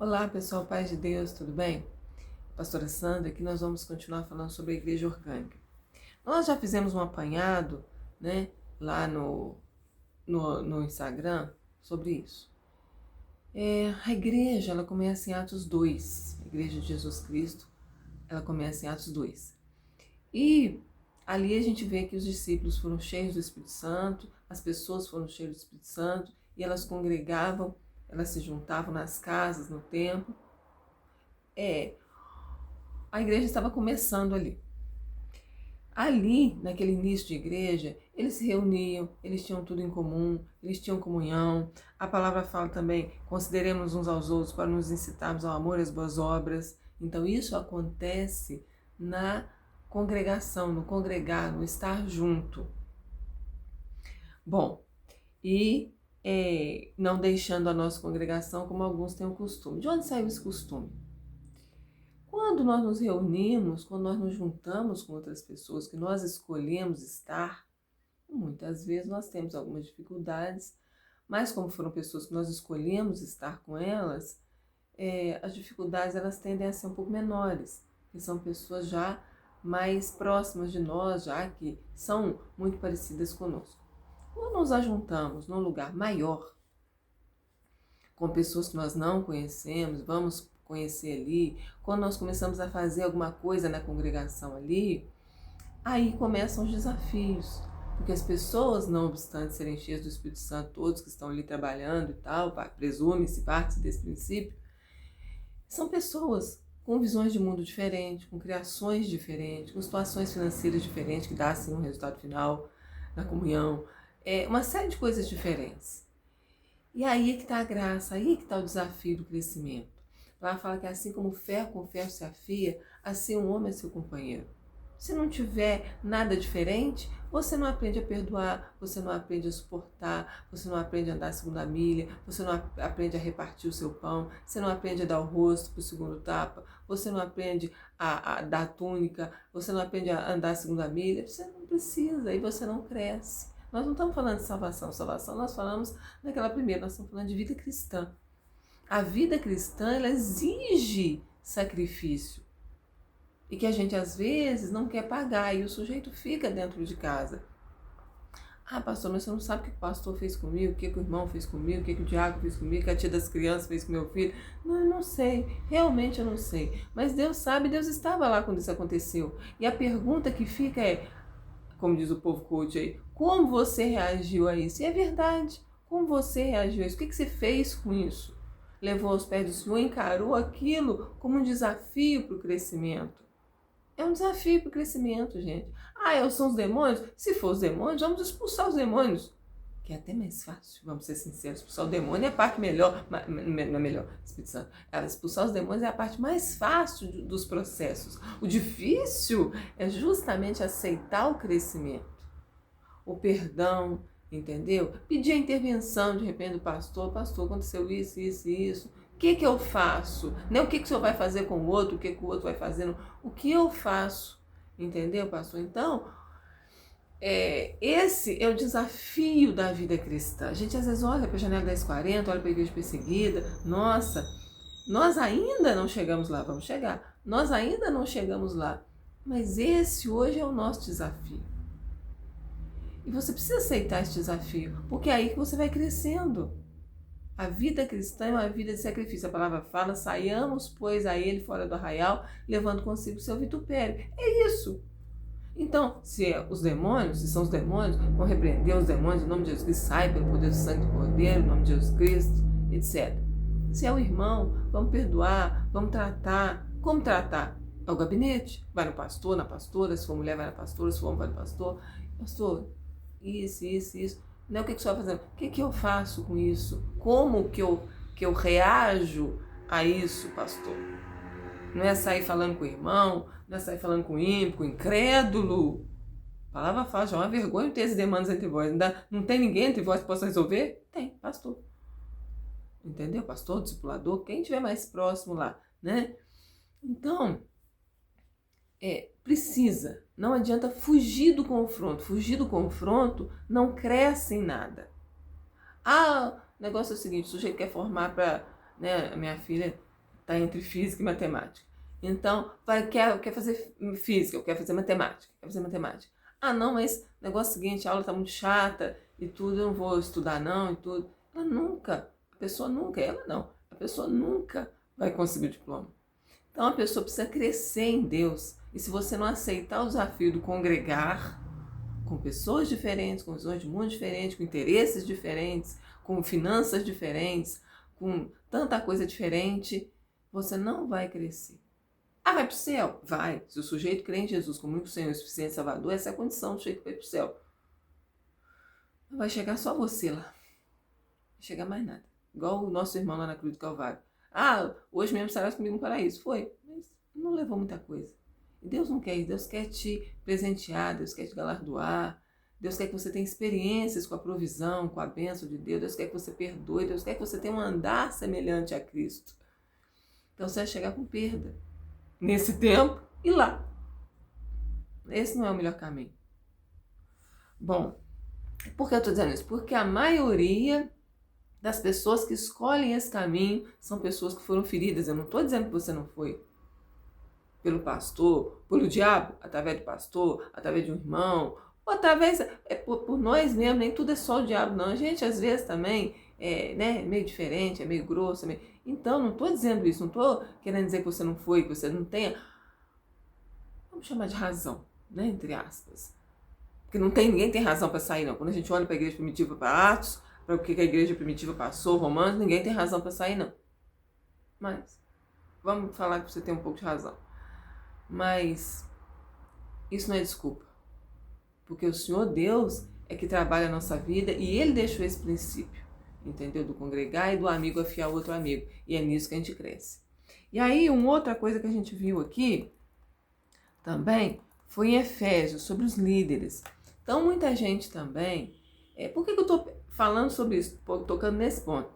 Olá pessoal, paz de Deus, tudo bem? Pastora Sandra, aqui nós vamos continuar falando sobre a igreja orgânica. Nós já fizemos um apanhado, né, lá no Instagram sobre isso. A igreja, ela começa em Atos 2, a igreja de Jesus Cristo, ela começa em Atos 2. E ali a gente vê que os discípulos foram cheios do Espírito Santo, as pessoas foram cheias do Espírito Santo, e elas congregavam, elas se juntavam nas casas, no templo. A igreja estava começando ali. Ali, naquele início de igreja, eles se reuniam, eles tinham tudo em comum, eles tinham comunhão. A palavra fala também, consideremos uns aos outros para nos incitarmos ao amor e às boas obras. Então isso acontece na congregação, no congregar, no estar junto. Bom, e não deixando a nossa congregação como alguns têm o costume. De onde saiu esse costume? Quando nós nos reunimos, quando nós nos juntamos com outras pessoas que nós escolhemos estar, muitas vezes nós temos algumas dificuldades, mas como foram pessoas que nós escolhemos estar com elas, as dificuldades elas tendem a ser um pouco menores, que são pessoas já mais próximas de nós, já que são muito parecidas conosco. Quando nos ajuntamos num lugar maior, com pessoas que nós não conhecemos, vamos conhecer ali, quando nós começamos a fazer alguma coisa na congregação ali, aí começam os desafios, porque as pessoas, não obstante serem cheias do Espírito Santo, todos que estão ali trabalhando e tal, presume-se parte desse princípio, são pessoas com visões de mundo diferentes, com criações diferentes, com situações financeiras diferentes, que dá assim um resultado final na comunhão, uma série de coisas diferentes. E aí é que está a graça, aí é que está o desafio do crescimento. Lá fala que assim como ferro com ferro se afia, assim um homem é seu companheiro. Se não tiver nada diferente, você não aprende a perdoar, você não aprende a suportar, você não aprende a andar a segunda milha, você não aprende a repartir o seu pão, você não aprende a dar o rosto para o segundo tapa, você não aprende a dar túnica, você não aprende a andar a segunda milha, você não precisa e você não cresce. Nós não estamos falando de salvação, nós falamos naquela primeira, nós estamos falando de vida cristã. A vida cristã, ela exige sacrifício. E que a gente, às vezes, não quer pagar. E o sujeito fica dentro de casa. Ah, pastor, mas você não sabe o que o pastor fez comigo, o que o irmão fez comigo, o que o diácono fez comigo, o que a tia das crianças fez com meu filho. Não, eu não sei. Realmente eu não sei. Mas Deus sabe, Deus estava lá quando isso aconteceu. E a pergunta que fica é, como diz o povo coach aí, como você reagiu a isso? E é verdade. Como você reagiu a isso? O que você fez com isso? Levou aos pés do Senhor, encarou aquilo como um desafio para o crescimento. É um desafio para o crescimento, gente. São os demônios? Se for os demônios, vamos expulsar os demônios. Que é até mais fácil, vamos ser sinceros. Expulsar o demônio é a parte melhor, não é melhor, Espírito Santo. Expulsar os demônios é a parte mais fácil dos processos. O difícil é justamente aceitar o crescimento, o perdão, entendeu? Pedir a intervenção, de repente, do pastor. Pastor, aconteceu isso, isso e isso. O que eu faço? Não é o que o senhor vai fazer com o outro, o que o outro vai fazer. O que eu faço? Entendeu, pastor? Então, esse é o desafio da vida cristã. A gente às vezes olha para a janela 1040, olha para a igreja perseguida. Nossa, nós ainda não chegamos lá. Vamos chegar. Nós ainda não chegamos lá. Mas esse hoje é o nosso desafio. E você precisa aceitar esse desafio, porque é aí que você vai crescendo. A vida cristã é uma vida de sacrifício. A palavra fala, saiamos, pois, a ele fora do arraial, levando consigo o seu vitupério. É isso. Então, se são os demônios, vão repreender os demônios em nome de Jesus Cristo, sai pelo poder do sangue do Cordeiro, em nome de Jesus Cristo, etc. Se é o irmão, vamos perdoar, vamos tratar. Como tratar? É o gabinete? Vai no pastor, na pastora, se for mulher vai na pastora, se for homem vai no pastor. Pastor, isso. Não é o que você vai fazendo. O que eu faço com isso? Como que eu reajo a isso, pastor? Não é sair falando com o irmão, não é sair falando com o ímpio, com o incrédulo. A palavra fala, já é uma vergonha ter esses demandas entre vós. Não tem ninguém entre vós que possa resolver? Tem, pastor. Entendeu? Pastor, discipulador, quem estiver mais próximo lá, né? Então, precisa. Não adianta fugir do confronto. Fugir do confronto não cresce em nada. O negócio é o seguinte, o sujeito quer formar para, né, a minha filha Está entre física e matemática. Então, quer fazer física, quer fazer matemática, quer fazer matemática. Ah, não, mas negócio é o seguinte, a aula está muito chata e tudo, eu não vou estudar não e tudo. A pessoa nunca vai conseguir o diploma. Então, a pessoa precisa crescer em Deus. E se você não aceitar o desafio do congregar com pessoas diferentes, com visões de mundo diferentes, com interesses diferentes, com finanças diferentes, com tanta coisa diferente, você não vai crescer. Ah, vai para o céu? Vai. Se o sujeito crê em Jesus como único Senhor e suficiente Salvador, essa é a condição do sujeito que vai para o céu. Não vai chegar só você lá. Não vai chegar mais nada. Igual o nosso irmão lá na Cruz do Calvário. Ah, hoje mesmo estarás comigo no paraíso. Foi, mas não levou muita coisa. E Deus não quer isso. Deus quer te presentear, Deus quer te galardoar. Deus quer que você tenha experiências com a provisão, com a bênção de Deus. Deus quer que você perdoe. Deus quer que você tenha um andar semelhante a Cristo. Então você vai chegar com perda nesse tempo e lá. Esse não é o melhor caminho. Bom, por que eu estou dizendo isso? Porque a maioria das pessoas que escolhem esse caminho são pessoas que foram feridas. Eu não estou dizendo que você não foi. Pelo pastor, pelo diabo, através do pastor, através de um irmão, ou através, por nós mesmos, nem tudo é só o diabo, não. A gente, às vezes, também é meio diferente, é meio grosso. Então, não estou dizendo isso, não estou querendo dizer que você não foi, que você não tenha, vamos chamar de razão, né, entre aspas. Porque ninguém tem razão para sair, não. Quando a gente olha para a igreja primitiva, para Atos, para o que a igreja primitiva passou, Romanos, ninguém tem razão para sair, não. Mas, vamos falar que você tem um pouco de razão. Mas isso não é desculpa, porque o Senhor Deus é que trabalha a nossa vida e Ele deixou esse princípio, entendeu? Do congregar e do amigo afiar o outro amigo, e é nisso que a gente cresce. E aí, uma outra coisa que a gente viu aqui também foi em Efésios, sobre os líderes. Então, muita gente também... por que eu estou falando sobre isso, tocando nesse ponto?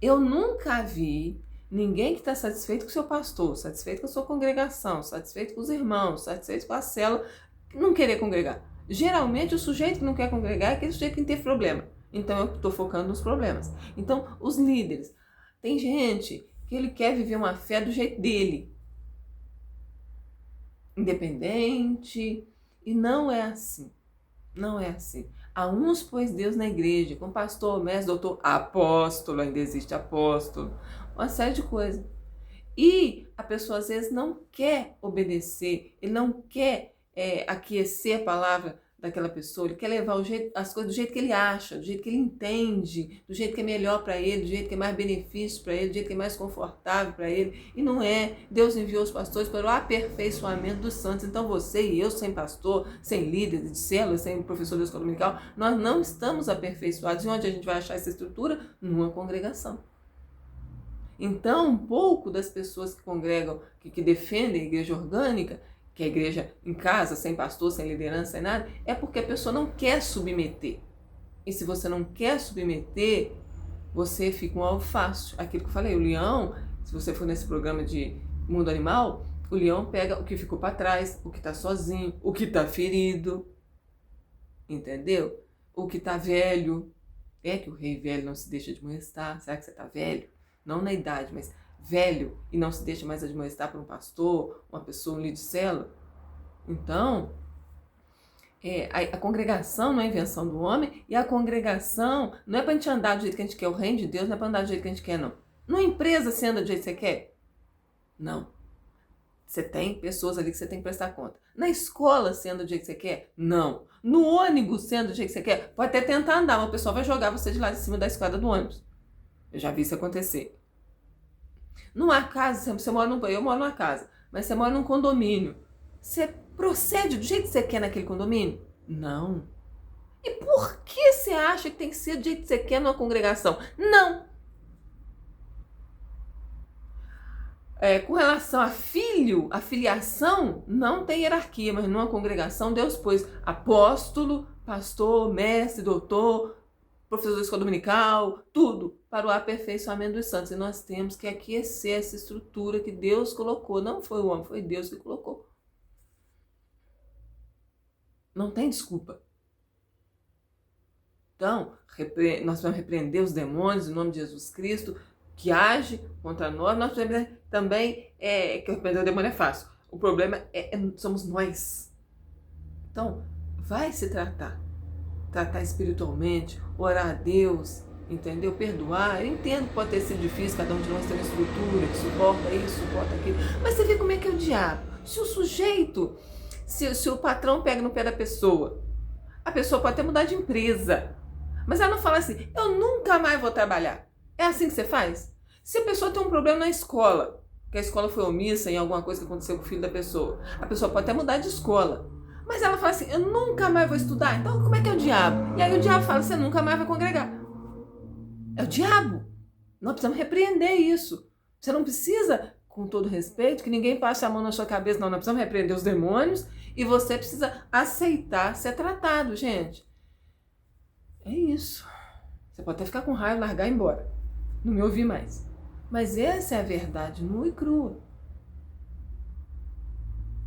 Eu nunca vi ninguém que está satisfeito com o seu pastor, satisfeito com a sua congregação, satisfeito com os irmãos, satisfeito com a célula, não querer congregar. Geralmente o sujeito que não quer congregar é aquele sujeito que tem problema. Então eu estou focando nos problemas. Então os líderes, tem gente que ele quer viver uma fé do jeito dele. Independente. E não é assim. Não é assim. Há uns, pois, Deus na igreja, com pastor, mestre, doutor, apóstolo, ainda existe apóstolo, uma série de coisas. E a pessoa às vezes não quer obedecer, ele não quer aquecer a palavra daquela pessoa, ele quer levar as coisas do jeito que ele acha, do jeito que ele entende, do jeito que é melhor para ele, do jeito que é mais benefício para ele, do jeito que é mais confortável para ele. E não é. Deus enviou os pastores para o aperfeiçoamento dos santos. Então você e eu, sem pastor, sem líder de célula, sem professor da escola dominical, nós não estamos aperfeiçoados. E onde a gente vai achar essa estrutura? Numa congregação. Então, um pouco das pessoas que congregam, que defendem a igreja orgânica, que é a igreja em casa, sem pastor, sem liderança, sem nada, é porque a pessoa não quer submeter. E se você não quer submeter, você fica um alvo fácil. Aquilo que eu falei, o leão, se você for nesse programa de mundo animal, o leão pega o que ficou para trás, o que está sozinho, o que está ferido, entendeu? O que está velho. É que o rei velho não se deixa admoestar. Será que você está velho? Não na idade, mas velho e não se deixa mais admoestar por um pastor, uma pessoa, um líder de célula. Então, a congregação não é invenção do homem, e a congregação não é para a gente andar do jeito que a gente quer. O reino de Deus não é para andar do jeito que a gente quer, não. Numa empresa você anda do jeito que você quer? Não. Você tem pessoas ali que você tem que prestar conta. Na escola você anda do jeito que você quer? Não. No ônibus você anda do jeito que você quer? Pode até tentar andar, mas o pessoal vai jogar você de lá de cima da escada do ônibus. Eu já vi isso acontecer. Numa casa, você mora eu moro numa casa, mas você mora num condomínio. Você procede do jeito que você quer naquele condomínio? Não. E por que você acha que tem que ser do jeito que você quer numa congregação? Não. Com relação a filho, a filiação, não tem hierarquia, mas numa congregação Deus pôs apóstolo, pastor, mestre, doutor, professor da escola dominical, tudo para o aperfeiçoamento dos santos. E nós temos que aquecer essa estrutura que Deus colocou. Não foi o homem, foi Deus que colocou. Não tem desculpa. Então, nós vamos repreender os demônios em nome de Jesus Cristo. que age contra nós, nós também que repreender o demônio é fácil. O problema somos nós. Então, vai se tratar espiritualmente, orar a Deus, entendeu? Perdoar. Eu entendo que pode ter sido difícil, cada um de nós tem uma estrutura que suporta isso, suporta aquilo. Mas você vê como é que é o diabo. Se o sujeito, se o patrão pega no pé da pessoa, a pessoa pode até mudar de empresa, mas ela não fala assim, eu nunca mais vou trabalhar. É assim que você faz? Se a pessoa tem um problema na escola, que a escola foi omissa em alguma coisa que aconteceu com o filho da pessoa, a pessoa pode até mudar de escola. Mas ela fala assim, eu nunca mais vou estudar. Então como é que é o diabo? E aí o diabo fala, você nunca mais vai congregar. É o diabo. Nós precisamos repreender isso. Você não precisa, com todo respeito, que ninguém passe a mão na sua cabeça. Não, nós precisamos repreender os demônios e você precisa aceitar ser tratado, gente. É isso. Você pode até ficar com raiva, largar e ir embora. Não me ouvir mais. Mas essa é a verdade nua e crua.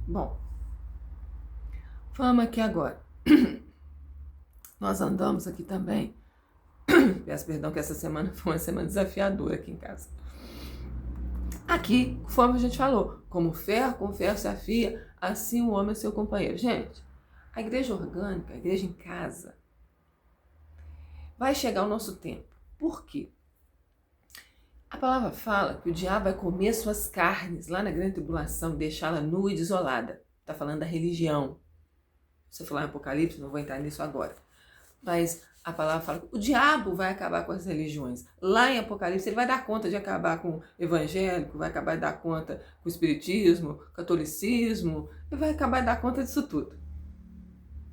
Bom, vamos aqui agora. Nós andamos aqui também. Peço perdão que essa semana foi uma semana desafiadora aqui em casa. Aqui, conforme a gente falou, como ferro com ferro se afia, assim o homem é seu companheiro. Gente, a igreja orgânica, a igreja em casa, vai chegar o nosso tempo. Por quê? A palavra fala que o diabo vai comer suas carnes lá na grande tribulação, deixá-la nua e desolada. Está falando da religião. Se eu falar em Apocalipse, não vou entrar nisso agora. Mas a palavra fala que o diabo vai acabar com as religiões. Lá em Apocalipse, ele vai dar conta de acabar com o evangélico, vai acabar de dar conta com o espiritismo, catolicismo, ele vai acabar de dar conta disso tudo.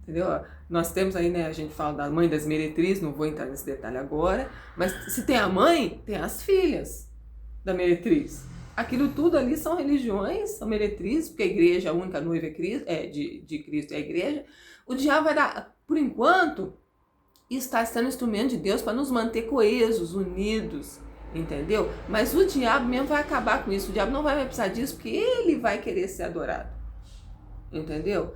Entendeu? Nós temos aí, né, a gente fala da mãe das meretrizes, não vou entrar nesse detalhe agora, mas se tem a mãe, tem as filhas da meretriz. Aquilo tudo ali são religiões, são meretrizes, porque a igreja, a única noiva de Cristo é a igreja. O diabo vai dar, por enquanto, está sendo instrumento de Deus para nos manter coesos, unidos, entendeu? Mas o diabo mesmo vai acabar com isso. O diabo não vai precisar disso porque ele vai querer ser adorado, entendeu?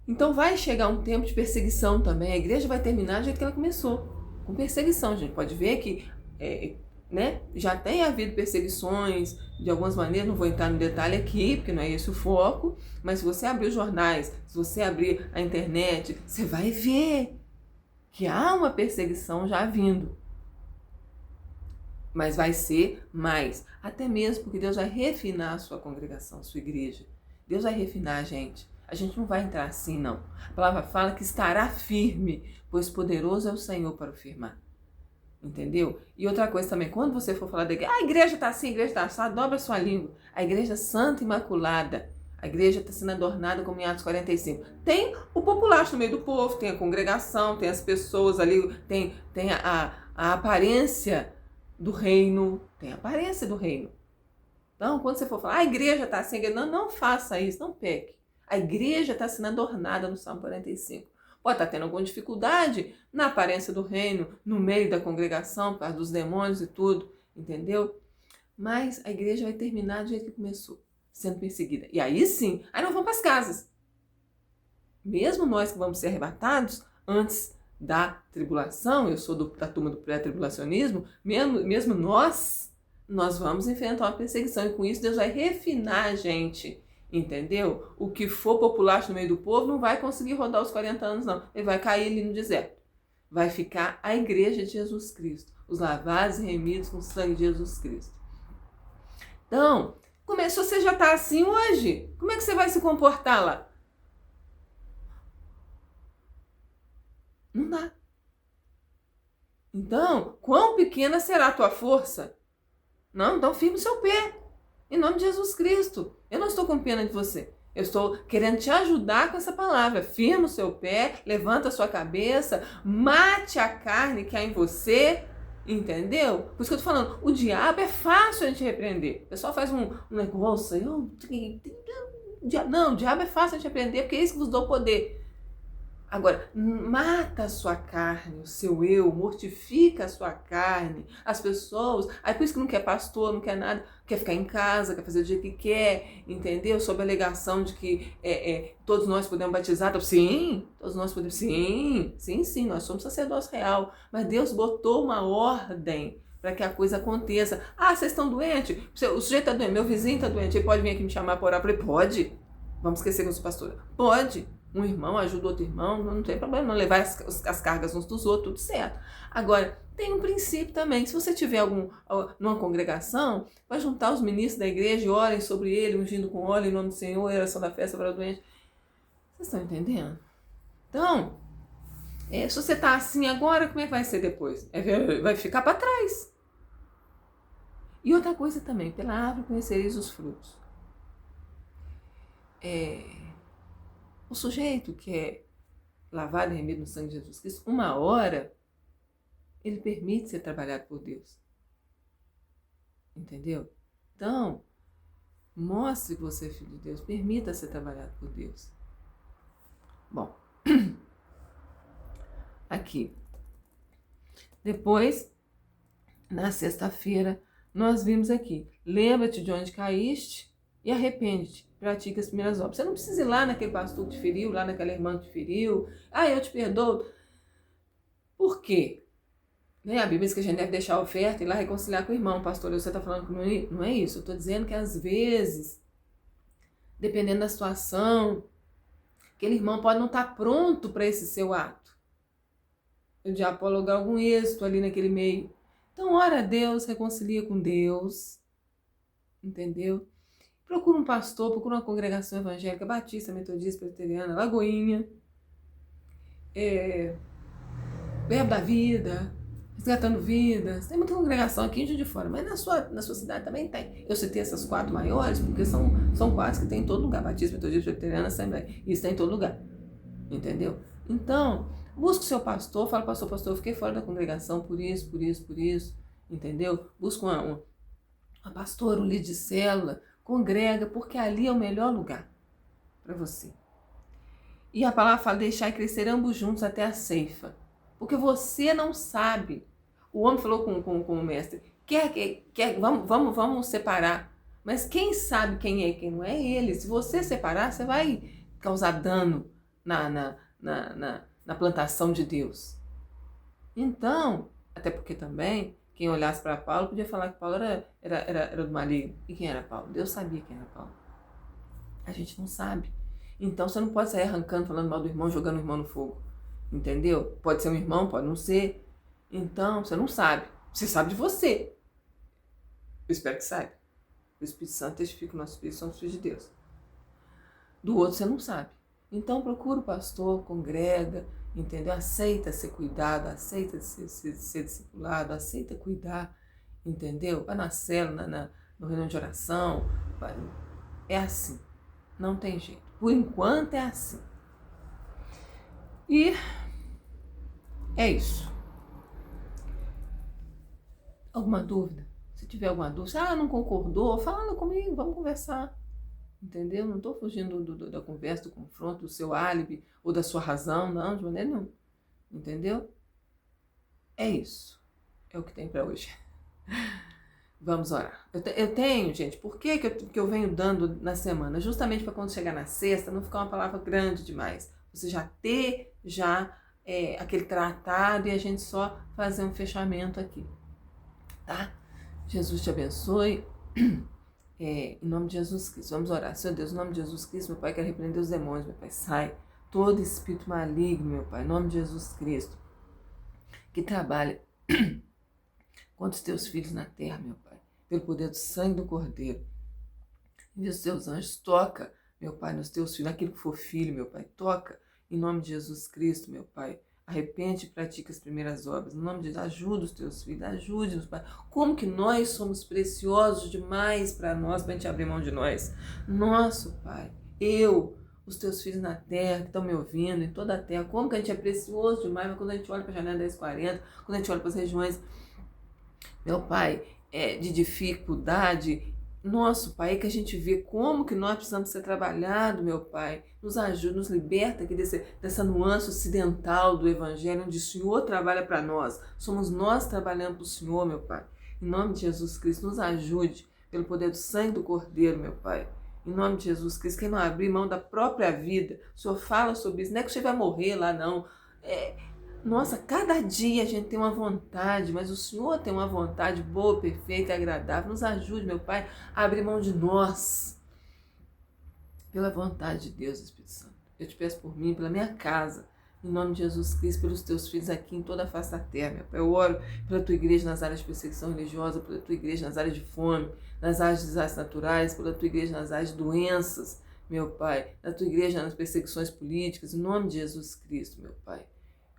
Então vai chegar um tempo de perseguição também. A igreja vai terminar do jeito que ela começou, com perseguição. A gente pode ver que já tem havido perseguições de algumas maneiras, não vou entrar no detalhe aqui, porque não é esse o foco, mas se você abrir os jornais, se você abrir a internet, você vai ver que há uma perseguição já vindo. Mas vai ser mais, até mesmo porque Deus vai refinar a sua congregação, a sua igreja. Deus vai refinar a gente. A gente não vai entrar assim, não. A palavra fala que estará firme, pois poderoso é o Senhor para o firmar. Entendeu? E outra coisa também, quando você for falar da igreja, a igreja está assim, a igreja está assada, dobra a sua língua. A igreja santa e imaculada, a igreja está sendo adornada como em Atos 45. Tem o populacho no meio do povo, tem a congregação, tem as pessoas ali, tem a aparência do reino, tem a aparência do reino. Então, quando você for falar, a igreja está assim, não faça isso, não peque. A igreja está sendo adornada no Salmo 45. Pode estar tendo alguma dificuldade na aparência do reino, no meio da congregação, por causa dos demônios e tudo, entendeu? Mas a igreja vai terminar do jeito que começou, sendo perseguida. E aí sim, aí nós vamos para as casas. Mesmo nós que vamos ser arrebatados antes da tribulação, eu sou da turma do pré-tribulacionismo, mesmo nós vamos enfrentar uma perseguição. E com isso Deus vai refinar a gente. Entendeu? O que for populacho no meio do povo não vai conseguir rodar os 40 anos, não. Ele vai cair ali no deserto. Vai ficar a igreja de Jesus Cristo. Os lavados e remidos com o sangue de Jesus Cristo. Então, se você já está assim hoje, como é que você vai se comportar lá? Não dá. Então, quão pequena será a tua força? Não, então firme o seu pé. Em nome de Jesus Cristo. Eu não estou com pena de você. Eu estou querendo te ajudar com essa palavra. Firma o seu pé, levanta a sua cabeça, mate a carne que há em você. Entendeu? Por isso que eu estou falando, o diabo é fácil a gente repreender. O pessoal faz um negócio, não, o diabo é fácil a gente repreender porque é isso que nos dá o poder. Agora, mata a sua carne, o seu eu, mortifica a sua carne, as pessoas, aí por isso que não quer pastor, não quer nada, quer ficar em casa, quer fazer do jeito que quer, entendeu? Sob a alegação de que todos nós podemos batizar, então, sim, todos nós podemos, sim, nós somos sacerdócio real, mas Deus botou uma ordem para que a coisa aconteça. Ah, vocês estão doentes? O sujeito está doente, meu vizinho está doente, ele pode vir aqui me chamar para orar? Eu falei, pode. Vamos esquecer com os pastores. Pode. Um irmão ajuda outro irmão, não tem problema, não levar as cargas uns dos outros, tudo certo. Agora, tem um princípio também. Se você tiver numa congregação, vai juntar os ministros da igreja e orem sobre ele, ungindo com óleo em nome do Senhor, oração da festa para o doente. Vocês estão entendendo? Então, se você está assim agora, como é que vai ser depois? Vai ficar para trás. E outra coisa também, pela árvore conhecereis os frutos. O sujeito que é lavado e remido no sangue de Jesus Cristo, uma hora, ele permite ser trabalhado por Deus. Entendeu? Então, mostre que você é filho de Deus, permita ser trabalhado por Deus. Bom, aqui. Depois, na sexta-feira, nós vimos aqui, lembra-te de onde caíste e arrepende-te, pratica as primeiras obras. Você não precisa ir lá naquele pastor que te feriu, lá naquela irmã que te feriu. Eu te perdoo. Por quê? A Bíblia diz que a gente deve deixar a oferta e ir lá reconciliar com o irmão. Pastor, você está falando que não é isso. Eu estou dizendo que às vezes, dependendo da situação, aquele irmão pode não estar pronto para esse seu ato. O diabo pode lograr algum êxito ali naquele meio. Então, ora a Deus, reconcilia com Deus. Entendeu? Procura um pastor, procura uma congregação evangélica, batista, metodista, presbiteriana, lagoinha, Verbo da Vida, Resgatando Vidas. Tem muita congregação aqui em Juiz de Fora, mas na sua cidade também tem. Eu citei essas 4 maiores, porque são 4 que tem em todo lugar. Batista, metodista, presbiteriana, assembleia. Isso tem em todo lugar. Entendeu? Então, busca o seu pastor, fala, pastor, eu fiquei fora da congregação por isso. Entendeu? Busca uma pastora, um líder de célula, congrega, porque ali é o melhor lugar para você. E a palavra fala, deixar crescer ambos juntos até a ceifa. Porque você não sabe. O homem falou com o mestre, vamos separar. Mas quem sabe quem é e quem não é ele. Se você separar, você vai causar dano na plantação de Deus. Então, até porque também, quem olhasse para Paulo podia falar que Paulo era do maligno. E quem era Paulo? Deus sabia quem era Paulo. A gente não sabe. Então você não pode sair arrancando, falando mal do irmão, jogando o irmão no fogo. Entendeu? Pode ser um irmão, pode não ser. Então, você não sabe. Você sabe de você. Eu espero que saiba. O Espírito Santo testifica, o nosso Espírito somos filhos de Deus. Do outro você não sabe. Então procura o pastor, congrega, entendeu? Aceita ser cuidado, aceita ser discipulado, aceita cuidar, entendeu? Vai na célula, no reunião de oração. É assim. Não tem jeito. Por enquanto é assim. E é isso. Alguma dúvida? Se tiver alguma dúvida, não concordou, fala comigo, vamos conversar. Entendeu? Não estou fugindo da conversa, do confronto, do seu álibi ou da sua razão, não, de maneira nenhuma. Entendeu? É isso. É o que tem para hoje. Vamos orar. Eu tenho, gente, por que eu venho dando na semana? Justamente para quando chegar na sexta não ficar uma palavra grande demais. Você já ter aquele tratado e a gente só fazer um fechamento aqui. Tá? Jesus te abençoe. Em nome de Jesus Cristo, vamos orar. Senhor Deus, em nome de Jesus Cristo, meu Pai, quero repreender os demônios, meu Pai. Sai todo espírito maligno, meu Pai, em nome de Jesus Cristo, que trabalha contra os teus filhos na terra, meu Pai, pelo poder do sangue do Cordeiro. Envia os teus anjos, toca, meu Pai, nos teus filhos, naquilo que for filho, meu Pai, toca, em nome de Jesus Cristo, meu Pai. Arrepende e pratica as primeiras obras. Em nome de Jesus, ajuda os teus filhos, ajude-nos, Pai. Como que nós somos preciosos demais para nós, para a gente abrir mão de nós. Nosso Pai, os teus filhos na terra, que estão me ouvindo, em toda a terra, como que a gente é precioso demais, mas quando a gente olha para a janela 1040, quando a gente olha para as regiões, meu Pai, de dificuldade, nosso Pai, é que a gente vê como que nós precisamos ser trabalhados, meu Pai. Nos ajuda, nos liberta aqui dessa nuance ocidental do Evangelho, onde o Senhor trabalha para nós. Somos nós trabalhando para o Senhor, meu Pai. Em nome de Jesus Cristo, nos ajude pelo poder do sangue do Cordeiro, meu Pai. Em nome de Jesus Cristo, quem não abrir mão da própria vida, o Senhor fala sobre isso. Não é que você vai morrer lá, não. Nossa, cada dia a gente tem uma vontade, mas o Senhor tem uma vontade boa, perfeita e agradável. Nos ajude, meu Pai, a abrir mão de nós, pela vontade de Deus, Espírito Santo. Eu te peço por mim, pela minha casa, em nome de Jesus Cristo, pelos teus filhos aqui em toda a face da terra, meu Pai. Eu oro pela tua igreja nas áreas de perseguição religiosa, pela tua igreja nas áreas de fome, nas áreas de desastres naturais, pela tua igreja nas áreas de doenças, meu Pai. Na tua igreja nas perseguições políticas, em nome de Jesus Cristo, meu Pai.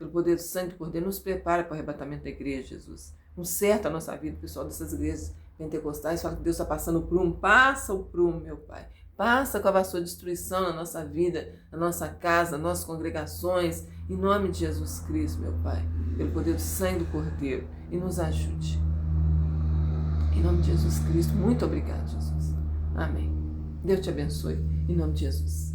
Pelo poder do sangue do Cordeiro, nos prepara para o arrebatamento da igreja, Jesus. Conserta a nossa vida, pessoal dessas igrejas pentecostais. Fala que Deus está passando o prumo. Passa o prumo, meu Pai. Passa com a vassoura de destruição na nossa vida, na nossa casa, nas nossas congregações. Em nome de Jesus Cristo, meu Pai. Pelo poder do sangue do Cordeiro. E nos ajude. Em nome de Jesus Cristo. Muito obrigado, Jesus. Amém. Deus te abençoe. Em nome de Jesus.